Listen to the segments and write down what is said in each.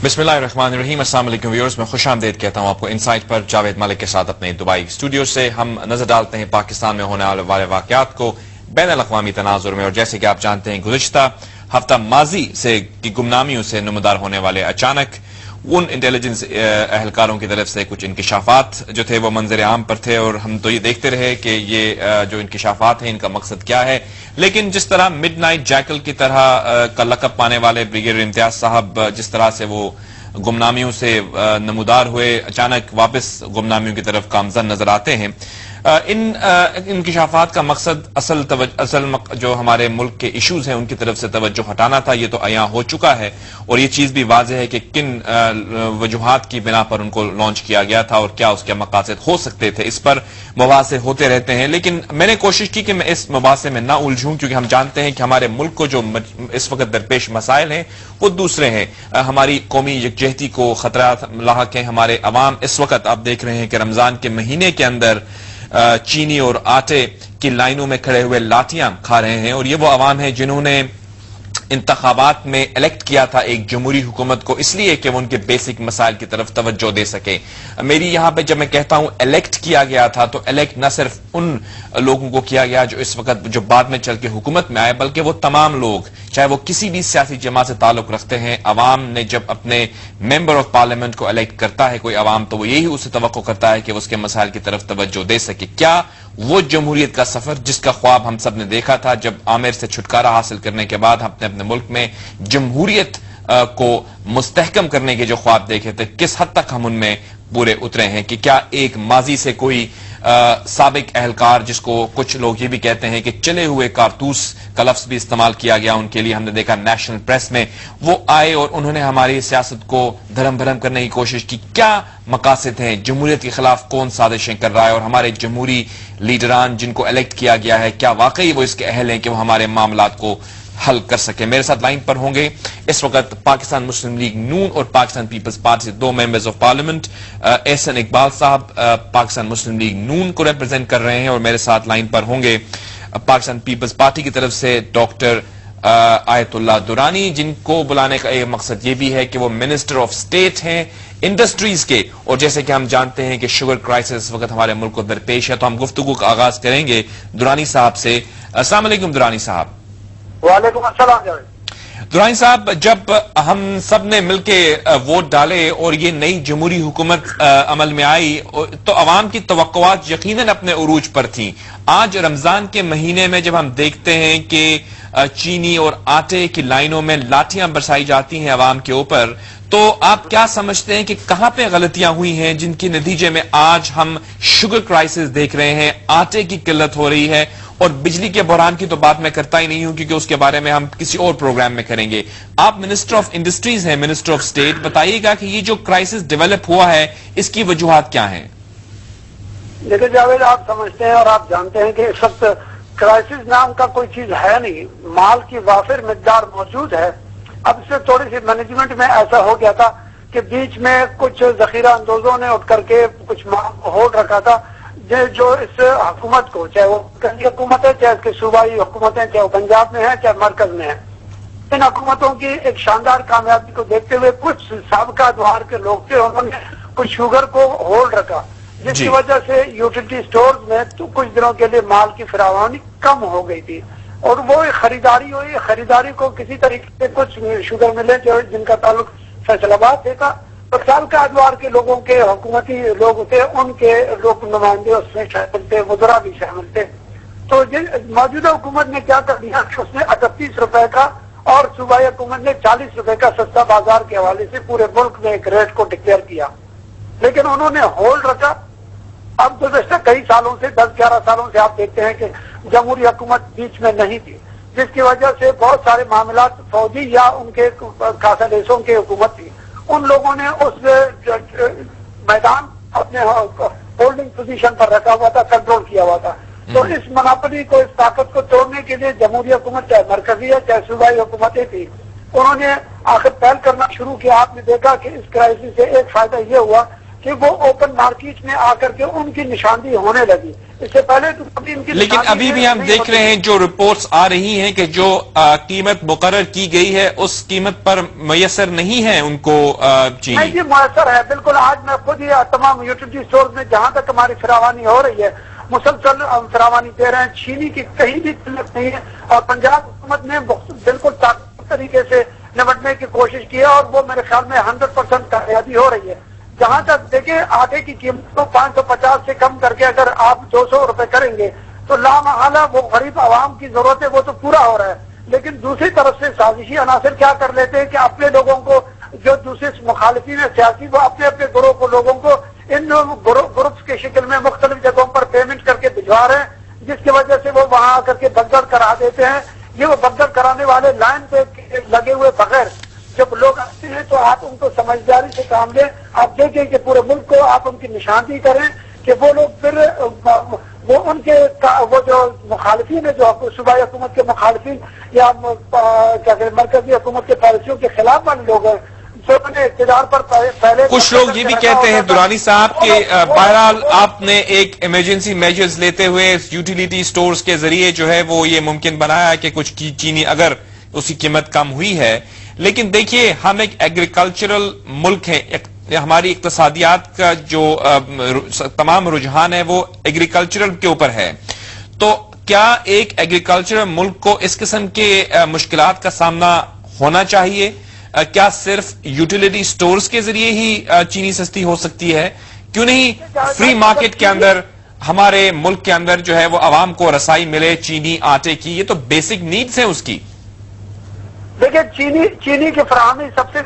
बिस्मिल्लाहिर्रहमानिर्रहीम। अस्सलाम वालेकुम व्यूअर्स, मैं खुश आमदेद कहता हूँ आपको इनसाइट पर जावेद मलिक के साथ अपने दुबई स्टूडियो से। हम नजर डालते हैं पाकिस्तान में होने वाले वाकयात को बैनुल अक़वामी तनाज़ुर में। और जैसे कि आप जानते हैं, गुज़िश्ता हफ्ता माजी से की गुमनामियों से नमदार होने वाले अचानक उन इंटेलिजेंस अहलकारों की तरफ से कुछ इंकिशाफात जो थे वो मंजर आम पर थे, और हम तो ये देखते रहे कि ये जो इंकिशाफात हैं इनका मकसद क्या है। लेकिन जिस तरह मिडनाइट जैकल की तरह का लक़ब पाने वाले ब्रिगेडियर इम्तियाज साहब जिस तरह से वो गुमनामियों से नमदार हुए, अचानक वापस गुमनामियों की तरफ गामज़न नजर आते हैं। इन इंकिशाफात का मकसद असल जो हमारे मुल्क के इश्यूज हैं उनकी तरफ से तवज्जो हटाना था। ये तो अयां हो चुका है, और ये चीज भी वाज़ेह है कि किन वजूहात की बिना पर उनको लॉन्च किया गया था और क्या उसके मकासद हो सकते थे। इस पर मुबासे होते रहते हैं, लेकिन मैंने कोशिश की कि मैं इस मुबासे में ना उलझूं, क्योंकि हम जानते हैं कि हमारे मुल्क को जो इस वक्त दरपेश मसाइल हैं वो दूसरे हैं। हमारी कौमी यकजहती को खतरा लाहक है। हमारे अवाम इस वक्त आप देख रहे हैं कि रमजान के महीने के अंदर चीनी और आटे की लाइनों में खड़े हुए लाठियां खा रहे हैं, और ये वो अवाम है जिन्होंने इंतखाबात में इलेक्ट किया था एक जमहूरी हुकूमत को, इसलिए कि वो उनके बेसिक मसाइल की तरफ तवज्जो दे सके। मेरी यहां पे जब मैं कहता हूं इलेक्ट किया गया था, तो इलेक्ट न सिर्फ उन लोगों को किया गया जो इस वक्त जो बाद में चल के हुकूमत में आए, बल्कि वो तमाम लोग, चाहे वो किसी भी सियासी जमात से ताल्लुक रखते हैं। अवाम ने जब अपने मेंबर ऑफ पार्लियामेंट को इलेक्ट करता है कोई अवाम, तो वो यही उससे तवक्को करता है कि वो उसके मसाइल की तरफ तवज्जो दे सके। क्या वो जमहूरियत का सफर जिसका ख्वाब हम सब ने देखा था, जब आमिर से छुटकारा हासिल करने के बाद हमने अपने मुल्क में जमहूरियत को मुस्तहकम करने के जो ख्वाब देखे थे, किस हद तक हम उनमें पूरे उतरे हैं? कि क्या एक माजी से कोई साबिक अहलकार, जिसको कुछ लोग ये भी कहते हैं कि चले हुए कारतूस का लफ्ज भी इस्तेमाल किया गया उनके लिए, हमने देखा नेशनल प्रेस में, वो आए और उन्होंने हमारी सियासत को धर्म भरम करने की कोशिश की। क्या मकासद हैं? जमहूरियत के खिलाफ कौन साजिशें कर रहा है? और हमारे जमहूरी लीडरान जिनको इलेक्ट किया गया है, क्या वाकई वो इसके अहल हैं कि वो हमारे मामलात को हल कर सके? मेरे साथ लाइन पर होंगे इस वक्त पाकिस्तान मुस्लिम लीग नून और पाकिस्तान पीपल्स पार्टी से दो members of parliament. Ahsan Iqbal साहब पाकिस्तान मुस्लिम लीग नून को रिप्रेजेंट कर रहे हैं, और मेरे साथ लाइन पर होंगे पाकिस्तान पीपल्स पार्टी की तरफ से डॉक्टर आयतुल्लाह दुरानी, जिनको बुलाने का एक मकसद ये भी है कि वो मिनिस्टर ऑफ स्टेट हैं इंडस्ट्रीज के, और जैसे कि हम जानते हैं कि शुगर क्राइसिस वक्त हमारे मुल्क को दरपेश है। तो हम गुफ्तगू का आगाज करेंगे दुरानी साहब से। अस्सलाम वालेकुम दुरानी साहब। वालेकुम अस्सलाम। दुरानी साहब, जब हम सब ने मिलके वोट डाले और ये नई जमहूरी हुकूमत अमल में आई, तो अवाम की तवक्कुआत यकीनन अपने उरूज पर थी। आज रमजान के महीने में जब हम देखते हैं कि चीनी और आटे की लाइनों में लाठियां बरसाई जाती हैं अवाम के ऊपर, तो आप क्या समझते हैं कि कहां पे गलतियां हुई हैं जिनके नतीजे में आज हम शुगर क्राइसिस देख रहे हैं, आटे की किल्लत हो रही है? और बिजली के बहरान की तो बात मैं करता ही नहीं हूं, क्योंकि उसके बारे में हम किसी और प्रोग्राम में करेंगे। आप मिनिस्टर ऑफ इंडस्ट्रीज हैं, मिनिस्टर ऑफ स्टेट, बताइएगा कि ये जो क्राइसिस डेवलप हुआ है इसकी वजूहात क्या हैं? देखिए जावेद, आप समझते हैं और आप जानते हैं कि इस वक्त क्राइसिस नाम का कोई चीज है नहीं। माल की वाफिर मिकदार मौजूद है। अब से थोड़ी सी मैनेजमेंट में ऐसा हो गया था कि बीच में कुछ जखीरा अंदोजों ने उठ करके कुछ माल को होल्ड रखा था, जो इस हुकूमत को, चाहे वो केंद्रीय हुकूमत है, चाहे इसकी सूबाई हुकूमत है, चाहे वो पंजाब में है, चाहे मरकज में है, इन हुकूमतों की एक शानदार कामयाबी को देखते हुए कुछ साबका द्वार के लोग थे, उन्होंने कुछ शुगर को होल्ड रखा, जिसकी वजह से यूटिलिटी स्टोर्स में तो कुछ दिनों के लिए माल की फरावानी कम हो गई थी, और वो खरीदारी हुई। खरीदारी को किसी तरीके से कुछ शुगर मिले जो जिनका ताल्लुक फैसलाबाद से था, तो साबका अदवार के लोगों के हुकूमती लोग थे, उनके लोग नुमाइंदे उसमें शामिल थे, वज़रा भी शामिल थे। तो मौजूदा हुकूमत ने क्या कर दिया कि उसने 38 रुपए का और सूबाई हुकूमत ने 40 रुपए का सस्ता बाजार के हवाले से पूरे मुल्क में एक रेट को डिक्लेयर किया, लेकिन उन्होंने होल्ड रखा। अब गुज़श्ता कई सालों से 10-11 सालों से आप देखते हैं कि जमहूरी हुकूमत बीच में नहीं थी, जिसकी वजह से बहुत सारे मामला फौजी या उनके खासा देशों की हुकूमत थी, उन लोगों ने उस मैदान अपने होल्डिंग पोजीशन पर रखा हुआ था, कंट्रोल किया हुआ था। तो इस मनापली को, इस ताकत को तोड़ने के लिए जमहूरी हुकूमत, चाहे मरकजी है चाहे सूबाई हुकूमतें थी, उन्होंने आखिर पहल करना शुरू किया। आपने देखा कि इस क्राइसिस से एक फायदा यह हुआ کہ وہ اوپن مارکیٹ میں آ کر کے ان کی نشاندہی ہونے لگی. اس سے پہلے تو کبھی ان کی لیکن ابھی بھی ہم دیکھ رہے ہیں جو رپورٹس آ رہی ہیں کہ جو قیمت مقرر کی گئی ہے اس قیمت پر میسر نہیں ہے ان کو چینی. جی میسر ہے بالکل. آج میں خود ہی تمام یوٹیلیٹی اسٹورز میں جہاں تک ہماری فراوانی ہو رہی ہے مسلسل فراوانی دے رہے ہیں. چینی کی کہیں بھی قلت نہیں ہے اور پنجاب حکومت نے بالکل طاقتور طریقے سے نمٹنے کی کوشش کی ہے اور وہ میرے خیال میں 100% کامیابی ہو رہی ہے. جہاں تک دیکھیں آٹے کی قیمت کو 550 سے کم کر کے اگر آپ 200 روپے کریں گے تو لامحالہ وہ غریب عوام کی ضرورت ہے وہ تو پورا ہو رہا ہے. لیکن دوسری طرف سے سازشی عناصر کیا کر لیتے ہیں کہ اپنے لوگوں کو جو دوسرے مخالفین سیاسی وہ اپنے اپنے گروہ کو لوگوں کو ان گروپس کے شکل میں مختلف جگہوں پر پیمنٹ کر کے بھجوا رہے ہیں جس کی وجہ سے وہ وہاں آ کر کے بگڑ کرا دیتے ہیں. یہ وہ بگڑ کرانے والے لائن پہ لگے ہوئے بغیر جب لوگ آتے ہیں تو آپ ان کو سمجھداری سے کام لیں. آپ دیکھیں کہ پورے ملک کو آپ ان کی نشاندہی کریں کہ وہ لوگ پھر وہ ان کے وہ جو مخالفین ہیں جو صوبائی حکومت کے مخالفین یا مرکزی حکومت کے پالیسیوں کے خلاف والے لوگ ہیں اقتدار پر پہلے کچھ لوگ یہ بھی کہتے ہیں درانی صاحب کہ بہرحال آپ نے ایک ایمرجنسی میجرز لیتے ہوئے یوٹیلیٹی سٹورز کے ذریعے جو ہے وہ یہ ممکن بنایا کہ کچھ چینی اگر اس کی قیمت کم ہوئی ہے. لیکن دیکھیے ہم ایک ایگریکلچرل ملک ہیں. ہماری اقتصادیات کا جو تمام رجحان ہے وہ ایگریکلچرل کے اوپر ہے. تو کیا ایک ایگریکلچرل ملک کو اس قسم کے مشکلات کا سامنا ہونا چاہیے؟ کیا صرف یوٹیلیٹی سٹورز کے ذریعے ہی چینی سستی ہو سکتی ہے؟ کیوں نہیں فری مارکیٹ کے اندر ہمارے ملک کے اندر جو ہے وہ عوام کو رسائی ملے چینی آٹے کی؟ یہ تو بیسک نیڈز ہیں اس کی. دیکھیں چینی کی فراہمی سب سے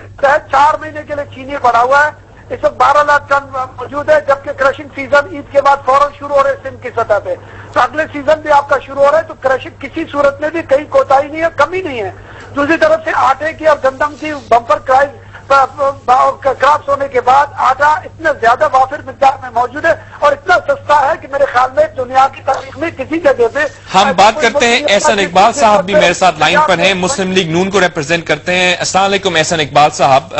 4 مہینے کے لیے چینی بڑھا ہوا ہے. اس وقت 12 لاکھ ٹن موجود ہے جبکہ کرشنگ سیزن عید کے بعد فوراً شروع ہو رہے ہیں سندھ کی سطح پہ. تو اگلے سیزن بھی آپ کا شروع ہو رہا ہے تو کرشنگ کسی صورت میں بھی کہیں کوتاہی نہیں ہے کمی نہیں ہے. دوسری طرف سے آٹے کی اور گندم کی بمپر کراپس ہونے کے بعد آٹا اتنا زیادہ وافر مقدار میں موجود ہے اور اتنا سستا ہے کہ میرے خیال میں دنیا کی تاریخ میں کسی جگہ پہ. ہم بات کرتے ہیں احسن اقبال صاحب بھی میرے ساتھ لائن پر ہیں, مسلم لیگ نون کو ریپرزینٹ کرتے ہیں. السلام علیکم احسن اقبال صاحب.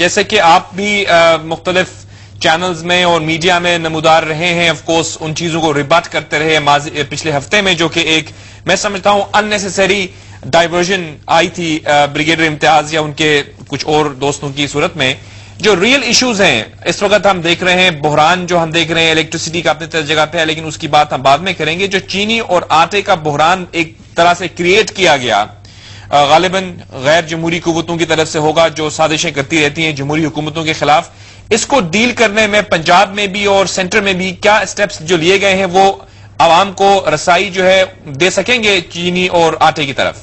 جیسے کہ آپ بھی مختلف چینلز میں اور میڈیا میں نمودار رہے ہیں, آف کورس ان چیزوں کو ریبٹ کرتے رہے پچھلے ہفتے میں جو کہ ایک میں سمجھتا ہوں اننیسیسری ڈائیورژن آئی تھی بریگیڈیئر امتیاز یا ان کے کچھ اور دوستوں کی صورت میں. جو ریئل ایشوز ہیں اس وقت ہم دیکھ رہے ہیں, بحران جو ہم دیکھ رہے ہیں الیکٹریسٹی کا اپنی جگہ پہ ہے لیکن اس کی بات ہم بعد میں کریں گے. جو چینی اور آٹے کا بحران ایک طرح سے کریٹ کیا گیا غالباً غیر جمہوری قوتوں کی طرف سے ہوگا جو سازشیں کرتی رہتی ہیں جمہوری حکومتوں کے خلاف. اس کو ڈیل کرنے میں پنجاب میں بھی اور سینٹر میں بھی کیا اسٹیپس جو لیے گئے ہیں وہ عوام کو رسائی جو ہے دے سکیں گے چینی اور آٹے کی طرف؟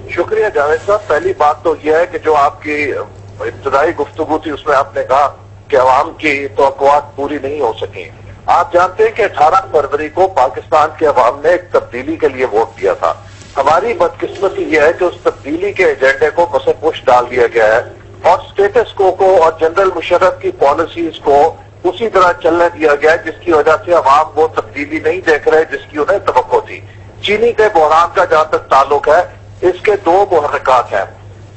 شکریہ جاوید صاحب. پہلی بات تو یہ ہے کہ جو آپ کی ابتدائی گفتگو تھی اس میں آپ نے کہا کہ عوام کی توقعات پوری نہیں ہو سکیں. آپ جانتے ہیں کہ 18 فروری کو پاکستان کے عوام نے ایک تبدیلی کے لیے ووٹ دیا تھا. ہماری بدقسمتی یہ ہے کہ اس تبدیلی کے ایجنڈے کو بس پش ڈال دیا گیا ہے اور سٹیٹس کو اور جنرل مشرف کی پالیسیز کو اسی طرح چلنے دیا گیا ہے جس کی وجہ سے عوام وہ تبدیلی نہیں دیکھ رہے جس کی انہیں توقع تھی. چینی کے بحران کا جہاں تک تعلق ہے اس کے 2 محرکات ہیں.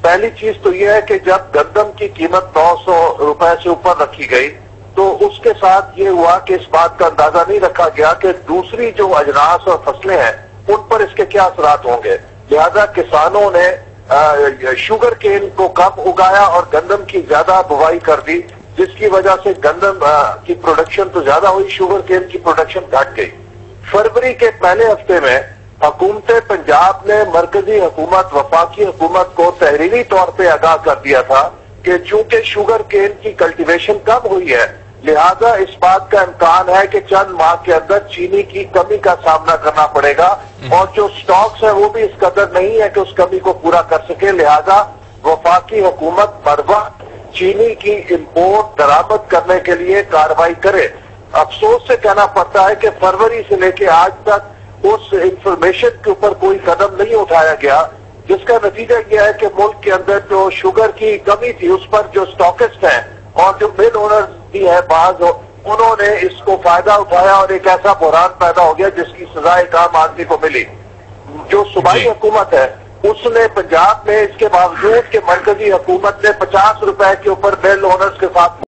پہلی چیز تو یہ ہے کہ جب گندم کی قیمت 900 روپے سے اوپر رکھی گئی تو اس کے ساتھ یہ ہوا کہ اس بات کا اندازہ نہیں رکھا گیا کہ دوسری جو اجناس اور فصلیں ہیں ان پر اس کے کیا اثرات ہوں گے. لہذا کسانوں نے شوگر کین کو کم اگایا اور گندم کی زیادہ بوائی کر دی جس کی وجہ سے گندم کی پروڈکشن تو زیادہ ہوئی, شوگر کین کی پروڈکشن گھٹ گئی. فروری کے پہلے ہفتے میں حکومت پنجاب نے مرکزی حکومت وفاقی حکومت کو تحریری طور پہ آگاہ کر دیا تھا کہ چونکہ شوگر کین کی کلٹیویشن کم ہوئی ہے لہذا اس بات کا امکان ہے کہ چند ماہ کے اندر چینی کی کمی کا سامنا کرنا پڑے گا اور جو سٹاکس ہیں وہ بھی اس قدر نہیں ہے کہ اس کمی کو پورا کر سکے. لہذا وفاقی حکومت بروقت چینی کی امپورٹ درآمد کرنے کے لیے کارروائی کرے. افسوس سے کہنا پڑتا ہے کہ فروری سے لے کے آج تک اس انفارمیشن کے اوپر کوئی قدم نہیں اٹھایا گیا جس کا نتیجہ یہ ہے کہ ملک کے اندر جو شوگر کی کمی تھی اس پر جو سٹاکسٹ ہیں اور جو مل اونرز بھی ہیں بعض انہوں نے اس کو فائدہ اٹھایا اور ایک ایسا بحران پیدا ہو گیا جس کی سزا ایک عام آدمی کو ملی. جو صوبائی حکومت ہے اس نے پنجاب میں اس کے باوجود کہ مرکزی حکومت نے 50 روپے کے اوپر مل اونرز کے ساتھ